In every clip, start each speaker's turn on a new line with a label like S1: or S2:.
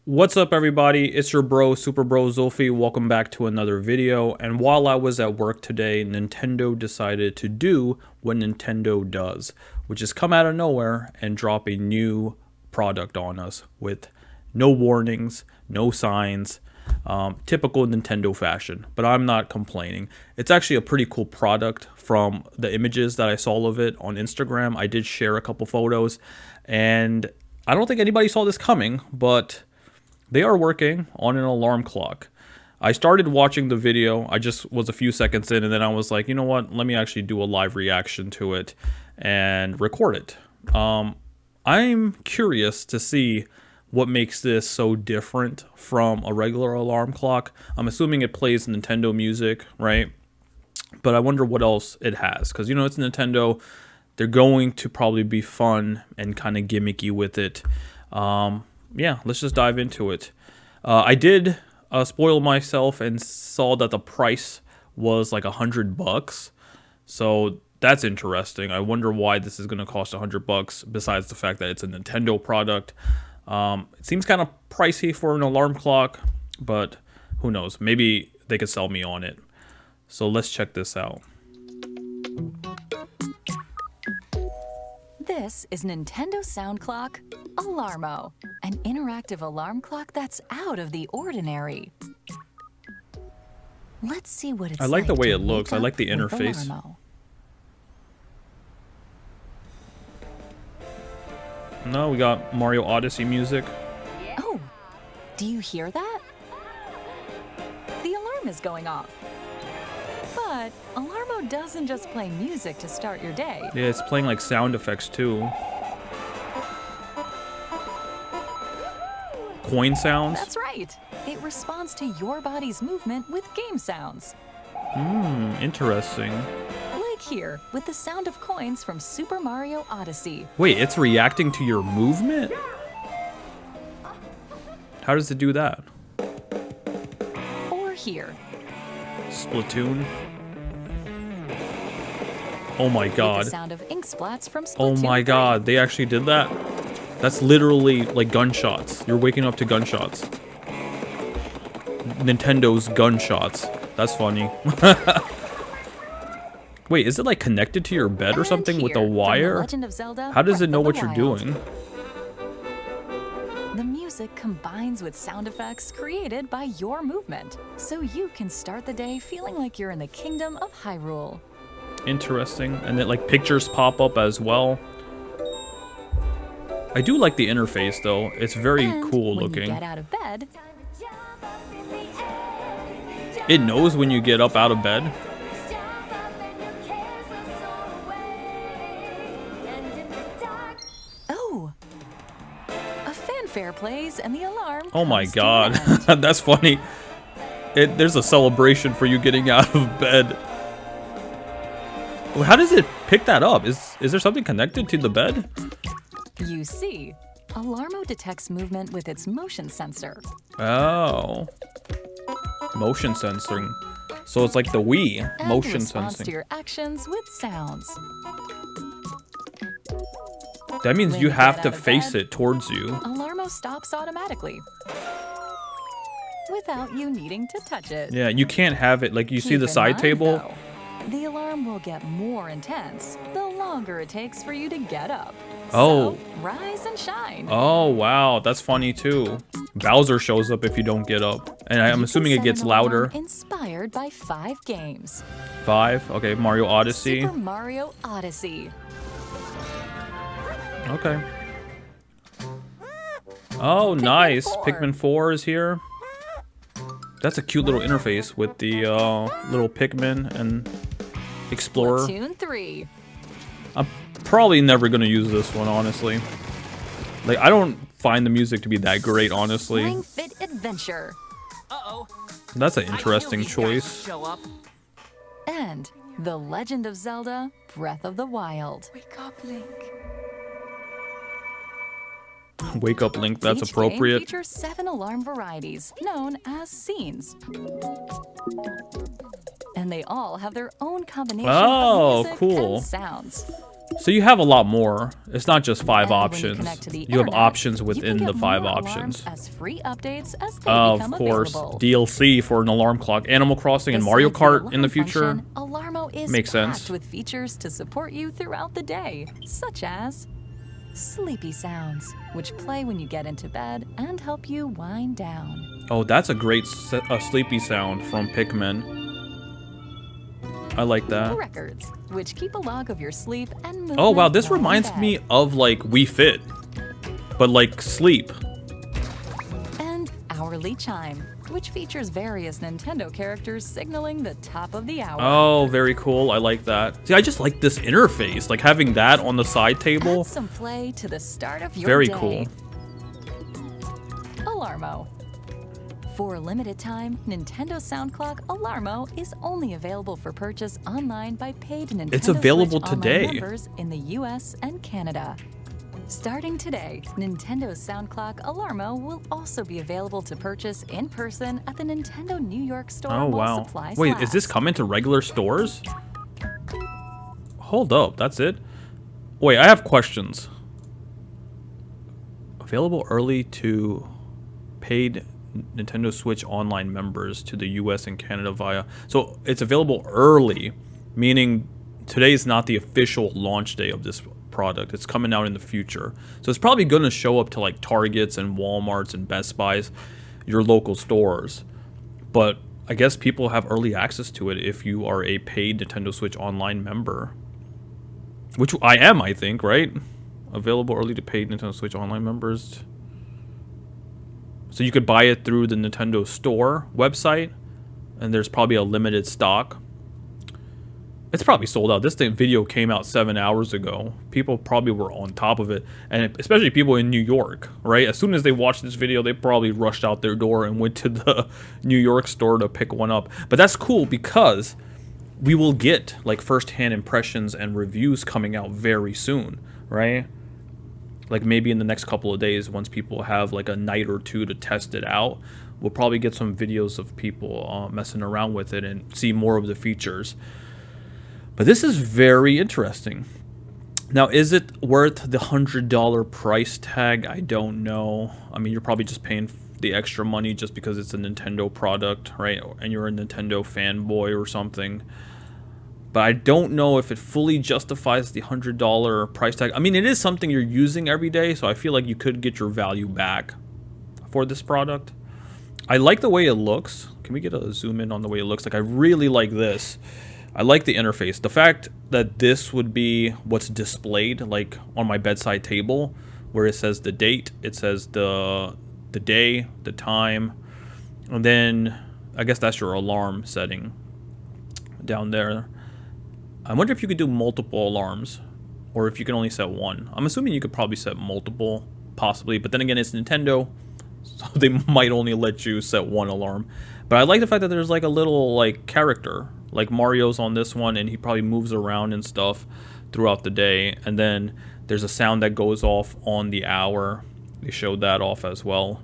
S1: What's up, everybody? It's your bro, Super Bro Zulfi. Welcome back to another video. And while I was at work today, Nintendo decided to do what Nintendo does, which is come out of nowhere and drop a new product on us with no warnings, no signs, typical Nintendo fashion. But I'm not complaining. It's actually a pretty cool product from the images that I saw of it on Instagram. I did share a couple photos, and I don't think anybody saw this coming, but they are working on an alarm clock. I started watching the video. I just was a few seconds in, and then I was like, you know what? Let me actually do a live reaction to it and record it. I'm curious to see what makes this so different from a regular alarm clock. I'm assuming it plays Nintendo music, right? But I wonder what else it has, because, you know, it's Nintendo. They're going to probably be fun and kind of gimmicky with it. Yeah, let's just dive into it. I did spoil myself and saw that the price was like $100, so that's interesting. I wonder why this is going to cost $100 besides the fact that it's a Nintendo product. It seems kind of pricey for an alarm clock, but who knows? Maybe they could sell me on it. So let's check this out.
S2: This is Nintendo Sound Clock Alarmo, an interactive alarm clock that's out of the ordinary. Let's see what it's like.
S1: I like the way
S2: to
S1: it looks. I
S2: wake
S1: like the
S2: up with
S1: interface.
S2: Alarmo.
S1: No, we got Mario Odyssey music.
S2: Oh, do you hear that? The alarm is going off. But Alarmo doesn't just play music to start your day.
S1: Yeah, it's playing like sound effects too. Coin sounds?
S2: That's right. It responds to your body's movement with game sounds.
S1: Interesting.
S2: Like here, with the sound of coins from Super Mario Odyssey.
S1: Wait, it's reacting to your movement? How does it do that?
S2: Or here.
S1: Splatoon? Oh my
S2: With
S1: god.
S2: the sound of ink splats from Splatoon
S1: Oh my
S2: 3.
S1: god, they actually did that? That's literally like gunshots. You're waking up to gunshots. Nintendo's gunshots. That's funny. Wait, is it like connected to your bed or
S2: And
S1: something with a
S2: here, from The
S1: wire?
S2: Legend of Zelda,
S1: How does it
S2: Breath
S1: know
S2: of
S1: what
S2: the
S1: you're
S2: Wild.
S1: doing?
S2: The music combines with sound effects created by your movement, so you can start the day feeling like you're in the kingdom of Hyrule.
S1: Interesting. And then like pictures pop up as well. I do like the interface though. It's very
S2: And
S1: cool
S2: when
S1: looking.
S2: you get out of bed,
S1: It knows when you get up out of bed.
S2: oh, a fanfare plays and the alarm
S1: Oh my
S2: comes to an
S1: god.
S2: end.
S1: That's funny. There's a celebration for you getting out of bed. How does it pick that up? Is there something connected to the bed?
S2: You see, Alarmo detects movement with its motion sensor.
S1: Oh. Motion sensing. So it's like the Wii.
S2: And
S1: Motion
S2: responds
S1: sensing.
S2: to your actions with sounds.
S1: That means
S2: When
S1: you
S2: you
S1: have
S2: get
S1: to
S2: out of
S1: face
S2: bed,
S1: it towards you.
S2: Alarmo stops automatically without you needing to touch it.
S1: Yeah, you can't have it like you see
S2: Keep
S1: the
S2: in
S1: side
S2: mind,
S1: table.
S2: though, the alarm will get more intense the longer it takes for you to get up.
S1: Oh.
S2: So, rise and shine.
S1: Oh, wow. That's funny too. Bowser shows up if you don't get up. And I'm
S2: You
S1: assuming
S2: can
S1: it
S2: set
S1: gets
S2: an alarm
S1: louder.
S2: Inspired by 5 games.
S1: 5. Okay, Mario Odyssey.
S2: Super Mario Odyssey.
S1: Okay. Oh, nice.
S2: 4.
S1: Pikmin 4 is here. That's a cute little interface with the little Pikmin and Explorer.
S2: Splatoon 3.
S1: I'm probably never going to use this one, honestly. Like, I don't find the music to be that great, honestly.
S2: Ring Fit Adventure.
S3: Uh-oh.
S1: That's an
S3: I knew
S1: interesting
S3: these guys
S1: choice.
S3: would show up.
S2: And The Legend of Zelda Breath of the Wild.
S4: Wake up, Link.
S1: Wake up, Link. That's
S2: Each
S1: appropriate.
S2: game features 7 alarm varieties, known as scenes. And they all have their own combination
S1: Oh,
S2: of music
S1: cool.
S2: and sounds.
S1: So you have a lot more. It's not just 5
S2: And when you
S1: options.
S2: connect to the
S1: You have
S2: internet,
S1: options
S2: you
S1: within
S2: can
S1: the
S2: get
S1: 5
S2: more
S1: options.
S2: alarms as free updates as they
S1: Of
S2: become
S1: course,
S2: available.
S1: DLC for an alarm clock, Animal Crossing, and Mario
S2: Besides the
S1: Kart in the
S2: alarm
S1: future.
S2: function, Alarmo is
S1: Makes
S2: packed
S1: sense.
S2: with features to support you throughout the day, such as sleepy sounds, which play when you get into bed and help you wind down.
S1: Oh, that's a great sleepy sound from Pikmin. I like that.
S2: Records, which keep a log of your sleep and movement
S1: Oh wow, this
S2: while in
S1: reminds
S2: bed.
S1: me of like Wii Fit, but like sleep.
S2: And Hourly Chime, which features various Nintendo characters signaling the top of the hour.
S1: Oh, very cool. I like that. See, I just like this interface, like having that on the side table.
S2: Add some play to the start of your
S1: Very
S2: day.
S1: cool.
S2: Alarmo. For a limited time, Nintendo Sound Clock Alarmo is only available for purchase online by paid Nintendo
S1: It's available
S2: Switch Online
S1: today.
S2: members in the US and Canada. Starting today, Nintendo Sound Clock Alarmo will also be available to purchase in person at the Nintendo New York store
S1: Oh
S2: while
S1: wow.
S2: supplies
S1: Wait,
S2: last.
S1: is this coming to regular stores? Hold up, that's it? Wait, I have questions. Available early to paid Nintendo Switch Online members to the US and Canada via... So it's available early, meaning today's not the official launch day of this product. It's coming out in the future. So it's probably going to show up to like Targets and Walmarts and Best Buys, your local stores. But I guess people have early access to it if you are a paid Nintendo Switch Online member. Which I am, I think, right? Available early to paid Nintendo Switch Online members. So you could buy it through the Nintendo Store website, and there's probably a limited stock. It's probably sold out. This video came out 7 hours ago. People probably were on top of it, and especially people in New York, right? As soon as they watched this video, they probably rushed out their door and went to the New York store to pick one up. But that's cool because we will get like first-hand impressions and reviews coming out very soon, right? Like maybe in the next couple of days, once people have like a night or two to test it out, we'll probably get some videos of people messing around with it and see more of the features. But this is very interesting. Now, is it worth the $100 price tag? I don't know. I mean, you're probably just paying the extra money just because it's a Nintendo product, right? And you're a Nintendo fanboy or something. But I don't know if it fully justifies the $100 price tag. I mean, it is something you're using every day, so I feel like you could get your value back for this product. I like the way it looks. Can we get a zoom in on the way it looks? Like, I really like this. I like the interface. The fact that this would be what's displayed, like, on my bedside table, where it says the date, it says the day, the time, and then I guess that's your alarm setting down there. I wonder if you could do multiple alarms, or if you can only set one. I'm assuming you could probably set multiple, possibly, but then again, it's Nintendo, so they might only let you set one alarm. But I like the fact that there's like a little like character, like Mario's on this one, and he probably moves around and stuff throughout the day. And then there's a sound that goes off on the hour. They showed that off as well.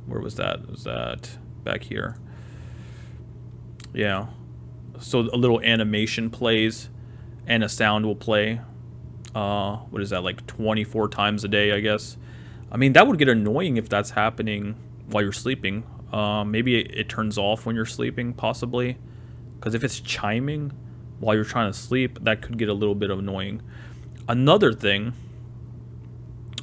S1: Where was that? Was that back here? Yeah. So a little animation plays, and a sound will play. What is that, like 24 times a day, I guess? I mean, that would get annoying if that's happening while you're sleeping. Maybe it turns off when you're sleeping, possibly. Because if it's chiming while you're trying to sleep, that could get a little bit annoying. Another thing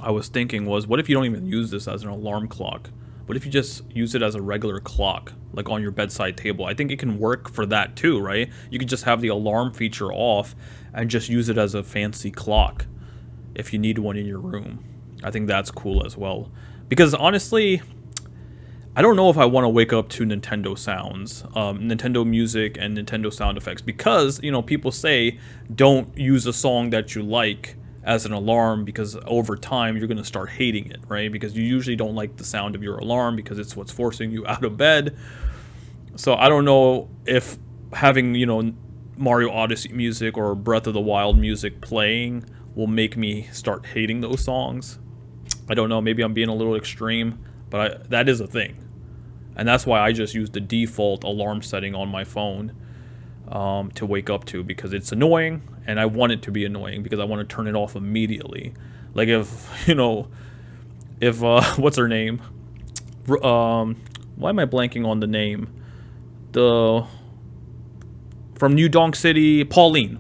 S1: I was thinking was, what if you don't even use this as an alarm clock? What if you just use it as a regular clock, like on your bedside table? I think it can work for that too, right? You could just have the alarm feature off and just use it as a fancy clock if you need one in your room. I think that's cool as well. Because honestly, I don't know if I want to wake up to Nintendo sounds, Nintendo music and Nintendo sound effects. Because, you know, people say don't use a song that you like as an alarm, because over time you're going to start hating it, right? Because you usually don't like the sound of your alarm because it's what's forcing you out of bed. So I don't know if having, you know, Mario Odyssey music or Breath of the Wild music playing will make me start hating those songs. I don't know, maybe I'm being a little extreme, but that is a thing. And that's why I just use the default alarm setting on my phone to wake up to, because it's annoying and I want it to be annoying because I want to turn it off immediately. Like if, you know, if, what's her name? Why am I blanking on the name? From New Donk City, Pauline.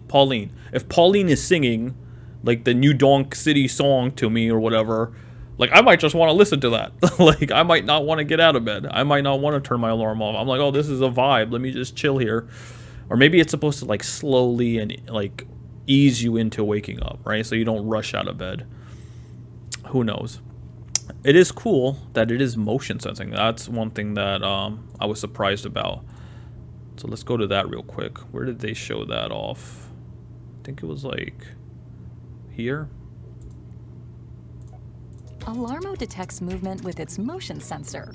S1: If Pauline is singing, like, the New Donk City song to me or whatever, like, I might just want to listen to that. Like, I might not want to get out of bed. I might not want to turn my alarm off. I'm like, oh, this is a vibe. Let me just chill here. Or maybe it's supposed to, like, slowly and, like, ease you into waking up, right? So you don't rush out of bed. Who knows? It is cool that it is motion sensing. That's one thing that I was surprised about. So let's go to that real quick. Where did they show that off? I think it was like here.
S2: Alarmo detects movement with its motion sensor.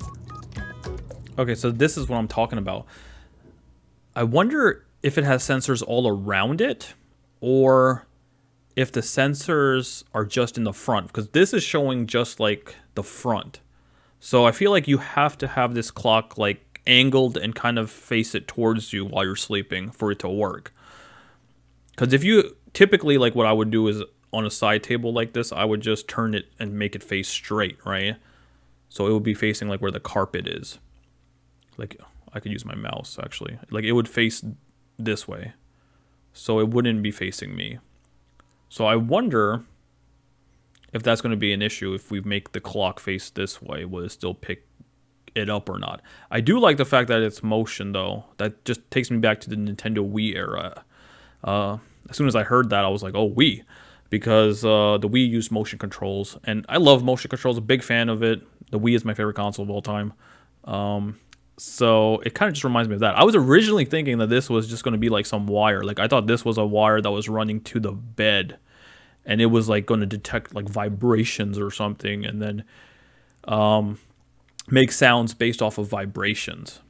S1: Okay, so this is what I'm talking about. I wonder if it has sensors all around it or if the sensors are just in the front, because this is showing just like the front. So I feel like you have to have this clock like angled and kind of face it towards you while you're sleeping for it to work. Because if you typically, like, what I would do is on a side table like this, I would just turn it and make it face straight, right? So it would be facing like where the carpet is. Like, I could use my mouse actually. Like, it would face this way, so it wouldn't be facing me. So I wonder if that's going to be an issue. If we make the clock face this way, will it still pick it up or not? I do like the fact that it's motion, though. That just takes me back to the Nintendo Wii era. As soon as I heard that, I was like, oh, Wii. Because the Wii used motion controls. And I love motion controls. A big fan of it. The Wii is my favorite console of all time. So it kind of just reminds me of that. I was originally thinking that this was just going to be like some wire. Like, I thought this was a wire that was running to the bed. And it was like going to detect like vibrations or something. And then make sounds based off of vibrations.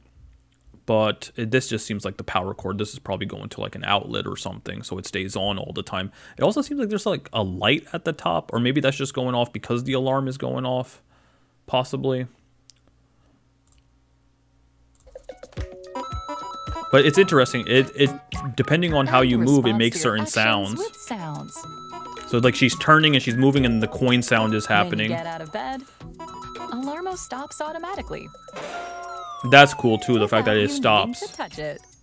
S1: But this just seems like the power cord. This is probably going to like an outlet or something, so it stays on all the time. It also seems like there's like a light at the top, or maybe that's just going off because the alarm is going off, possibly. But it's interesting. It depending on how you move, it makes certain sounds. So like she's turning and she's moving, and the coin sound is happening.
S2: When you get out of bed, Alarmo stops automatically.
S1: That's cool too, the fact that it stops.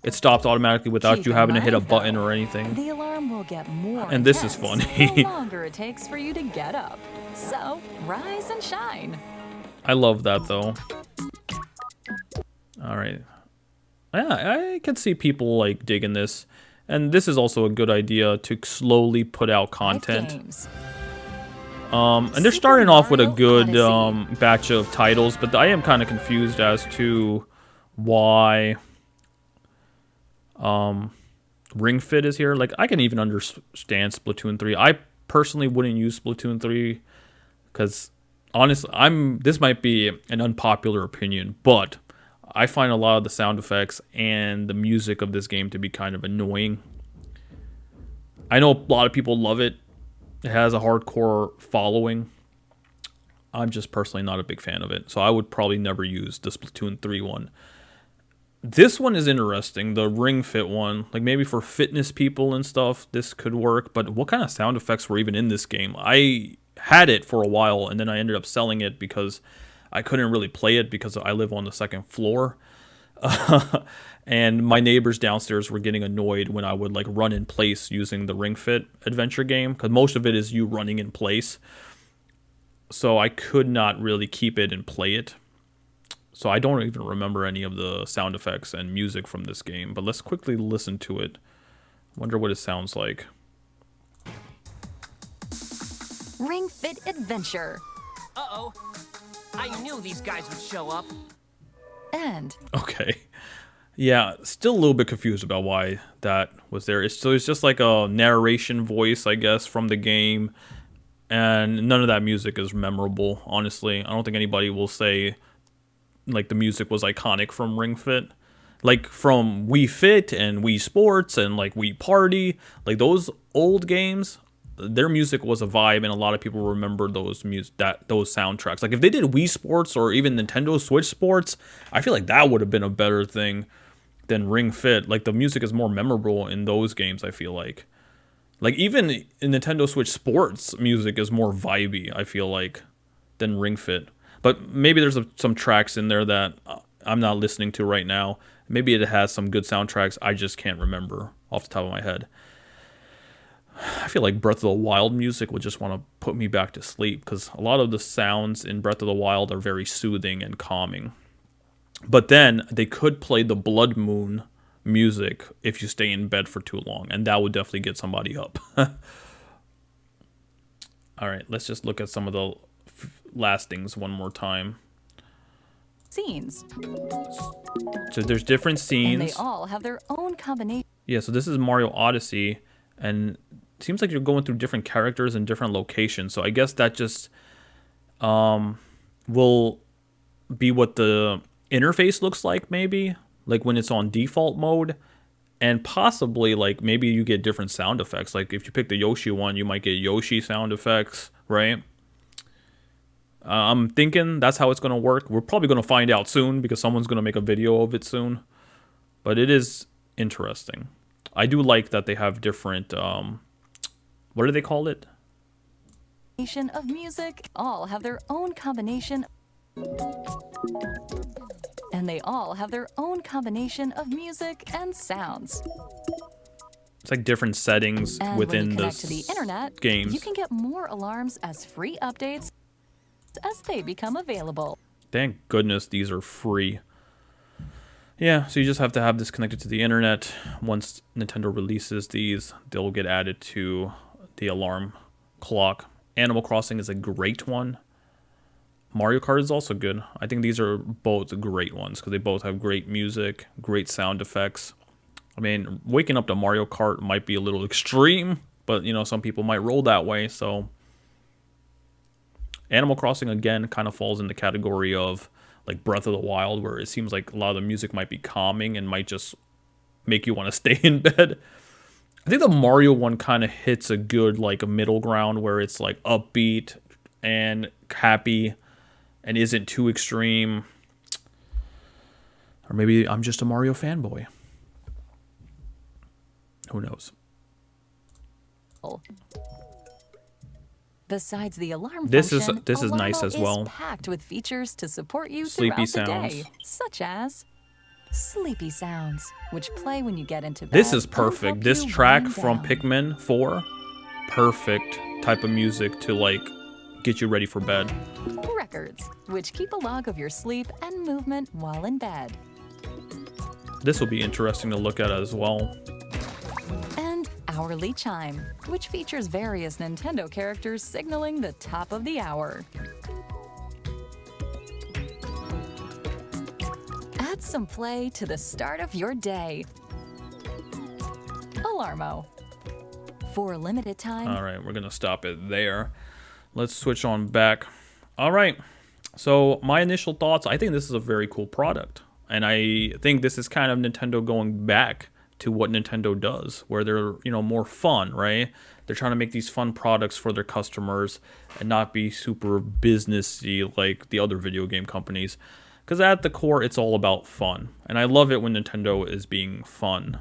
S2: It
S1: stops automatically without you having to hit a button or anything.
S2: The alarm will get more
S1: and this is funny.
S2: the longer it takes for you to get up. So, rise and shine.
S1: I love that though. Alright. Yeah, I can see people like digging this. And this is also a good idea to slowly put out content. And they're starting off with a good batch of titles, but I am kind of confused as to why Ring Fit is here. Like, I can even understand Splatoon 3. I personally wouldn't use Splatoon 3 because, honestly, this might be an unpopular opinion, but I find a lot of the sound effects and the music of this game to be kind of annoying. I know a lot of people love it. It has a hardcore following. I'm just personally not a big fan of it, so I would probably never use the Splatoon 3 one. This one is interesting, the Ring Fit one. Like, maybe for fitness people and stuff, this could work, but what kind of sound effects were even in this game? I had it for a while, and then I ended up selling it because I couldn't really play it because I live on the second floor. And my neighbors downstairs were getting annoyed when I would like run in place using the Ring Fit adventure game, because most of it is you running in place. So I could not really keep it and play it. So I don't even remember any of the sound effects and music from this game, but let's quickly listen to it. Wonder what it sounds like.
S2: Ring Fit Adventure.
S3: Uh-oh. I knew these guys would show up.
S2: And
S1: okay. Yeah, still a little bit confused about why that was there. It's just like a narration voice, I guess, from the game. And none of that music is memorable, honestly. I don't think anybody will say, like, the music was iconic from Ring Fit. Like, from Wii Fit and Wii Sports and, like, Wii Party. Like, those old games, their music was a vibe, and a lot of people remember those soundtracks. Like, if they did Wii Sports or even Nintendo Switch Sports, I feel like that would have been a better thing than Ring Fit. Like, the music is more memorable in those games, I feel like. Like even in Nintendo Switch Sports, music is more vibey, I feel like, than Ring Fit. But maybe there's some tracks in there that I'm not listening to right now. Maybe it has some good soundtracks. I just can't remember off the top of my head. I feel like Breath of the Wild music would just want to put me back to sleep because a lot of the sounds in Breath of the Wild are very soothing and calming. But then they could play the Blood Moon music if you stay in bed for too long, and that would definitely get somebody up. All right, let's just look at some of the lastings one more time.
S2: Scenes.
S1: So there's different scenes.
S2: And they all have their own combination.
S1: Yeah, so this is Mario Odyssey, and it seems like you're going through different characters in different locations. So I guess that just will be what the interface looks like, like when it's on default mode. And possibly, like, maybe you get different sound effects. Like, if you pick the Yoshi one, you might get Yoshi sound effects, right? I'm thinking that's how it's going to work. We're probably going to find out soon because someone's going to make a video of it soon. But it is interesting. I do like that they have different, what do they call it?
S2: Of music, all have their own combination. And they all have their own combination of music and sounds.
S1: It's like different settings
S2: and
S1: within
S2: when you
S1: the
S2: connect to the internet,
S1: games.
S2: You can get more alarms as free updates as they become available.
S1: Thank goodness these are free. Yeah, so you just have to have this connected to the internet. Once Nintendo releases these, they'll get added to the alarm clock. Animal Crossing is a great one. Mario Kart is also good. I think these are both great ones because they both have great music, great sound effects. I mean, waking up to Mario Kart might be a little extreme, but, you know, some people might roll that way. So Animal Crossing, again, kind of falls in the category of like Breath of the Wild, where it seems like a lot of the music might be calming and might just make you want to stay in bed. I think the Mario one kind of hits a good like a middle ground where it's like upbeat and happy and isn't too extreme. Or maybe I'm just a Mario fanboy. Who knows?
S2: Besides the alarm
S1: this
S2: function,
S1: is
S2: Alarmo
S1: nice as well.
S2: Is packed with features to support you
S1: Sleepy
S2: throughout
S1: sounds.
S2: the day, such as sleepy sounds, which play when you get into bed.
S1: This is
S2: and help
S1: perfect. This
S2: you
S1: track
S2: wind
S1: from
S2: down.
S1: Pikmin 4, perfect type of music to like get you ready for bed.
S2: Records, which keep a log of your sleep and movement while in bed.
S1: This will be interesting to look at as well.
S2: And hourly chime, which features various Nintendo characters signaling the top of the hour. Add some play to the start of your day. Alarmo. For a limited time.
S1: All right, we're going to stop it there. Let's switch on back. All right. So my initial thoughts, I think this is a very cool product. And I think this is kind of Nintendo going back to what Nintendo does, where they're, you know, more fun, right? They're trying to make these fun products for their customers and not be super businessy like the other video game companies. Because at the core, it's all about fun. And I love it when Nintendo is being fun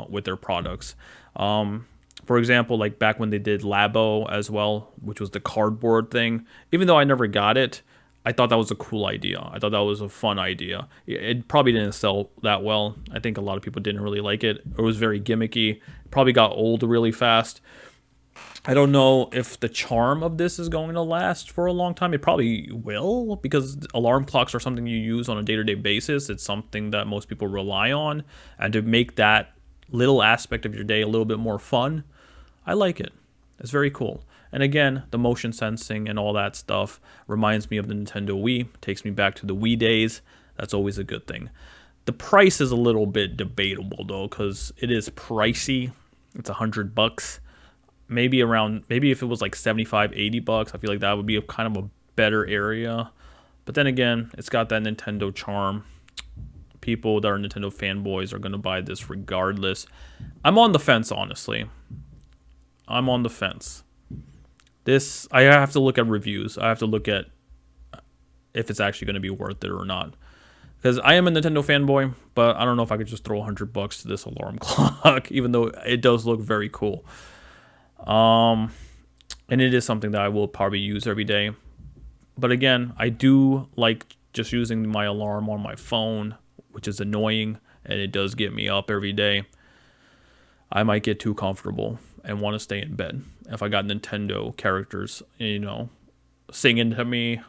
S1: with their products. For example, like back when they did Labo as well, which was the cardboard thing. Even though I never got it, I thought that was a cool idea. I thought that was a fun idea. It probably didn't sell that well. I think a lot of people didn't really like it. It was very gimmicky. It probably got old really fast. I don't know if the charm of this is going to last for a long time. It probably will, because alarm clocks are something you use on a day-to-day basis. It's something that most people rely on. And to make that little aspect of your day a little bit more fun, I like it. It's very cool. And again, the motion sensing and all that stuff reminds me of the Nintendo Wii. Takes me back to the Wii days. That's always a good thing. The price is a little bit debatable though, because it is pricey. It's $100. Maybe if it was like 75, 80 bucks, I feel like that would be a kind of a better area. But then again, it's got that Nintendo charm. People that are Nintendo fanboys are going to buy this regardless. I'm on the fence, honestly. I'm on the fence. This, I have to look at reviews. I have to look at if it's actually going to be worth it or not. Because I am a Nintendo fanboy, but I don't know if I could just throw $100 to this alarm clock, even though it does look very cool. And it is something that I will probably use every day. But again, I do like just using my alarm on my phone, which is annoying, and it does get me up every day. I might get too comfortable and want to stay in bed. If I got Nintendo characters, singing to me,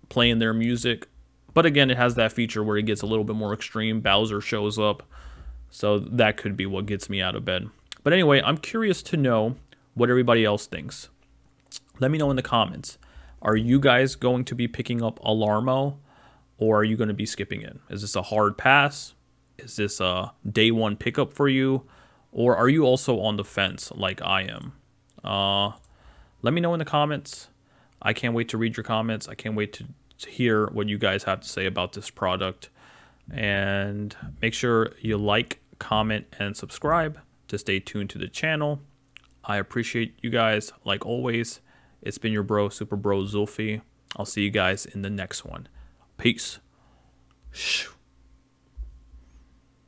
S1: playing their music. But again, it has that feature where it gets a little bit more extreme. Bowser shows up. So that could be what gets me out of bed. But anyway, I'm curious to know what everybody else thinks. Let me know in the comments. Are you guys going to be picking up Alarmo, or are you going to be skipping it? Is this a hard pass? Is this a day one pickup for you? Or are you also on the fence like I am? Let me know in the comments. I can't wait to read your comments. I can't wait to hear what you guys have to say about this product. And make sure you like, comment, and subscribe to stay tuned to the channel. I appreciate you guys like always. It's been your bro, Super Bro Zulfi. I'll see you guys in the next one. Peace.